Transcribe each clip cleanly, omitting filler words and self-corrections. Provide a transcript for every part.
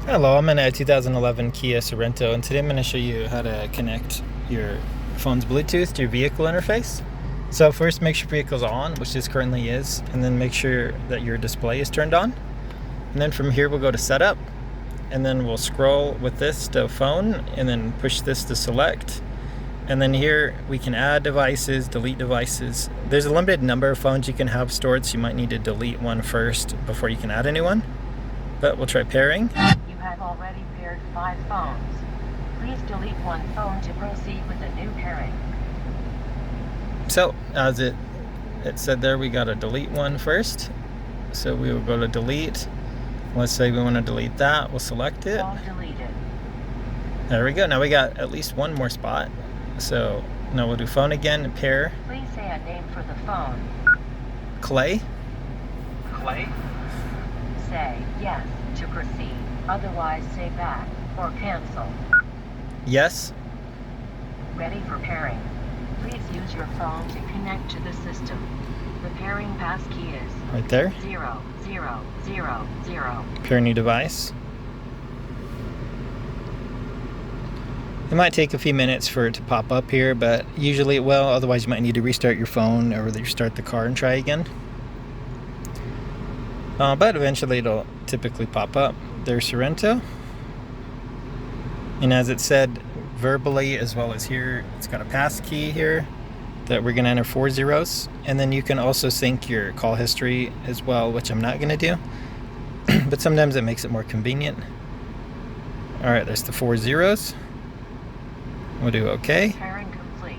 Hello, I'm in a 2011 Kia Sorento, and today I'm going to show you how to connect your phone's Bluetooth to your vehicle interface. So first, make sure vehicle's on, which this currently is, and then make sure that your display is turned on. And then from here, we'll go to Setup, and then we'll scroll with this to Phone, and then push this to Select. And then here, we can add devices, delete devices. There's a limited number of phones you can have stored, so you might need to delete one first before you can add a new one. But we'll try pairing. Have already paired 5 phones. Please delete one phone to proceed with a new pairing. So as it said there, we got to delete one first. So we will go to delete. Let's say we want to delete that. We'll select it. Phone deleted. There we go. Now we got at least one more spot. So now we'll do phone again and pair. Please say a name for the phone. Clay. Clay? Say yes to proceed. Otherwise, say back or cancel. Yes. Ready for pairing. Please use your phone to connect to the system. The pairing passkey is Right there. 0000. Pair new device. It might take a few minutes for it to pop up here, but usually it will. Otherwise, you might need to restart your phone or restart the car and try again. But eventually it'll typically pop up. There's Sorento. And as it said verbally, as well as here, it's got a pass key here that we're going to enter 4 zeros. And then you can also sync your call history as well, which I'm not going to do. But sometimes it makes it more convenient. All right, there's the 4 zeros. We'll do OK. Pairing complete.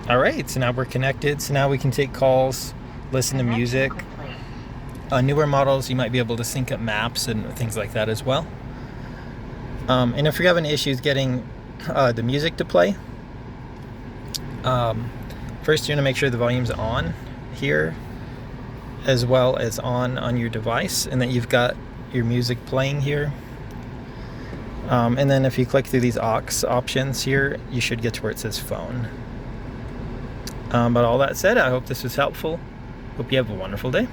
All right, so now we're connected. So now we can take calls, listen to music. Complete. Newer models, you might be able to sync up maps and things like that as well. And if you're having issues getting the music to play, first you're going to make sure the volume's on here, as well as on your device, and that you've got your music playing here. And then if you click through these aux options here, you should get to where it says phone. But all that said, I hope this was helpful. Hope you have a wonderful day.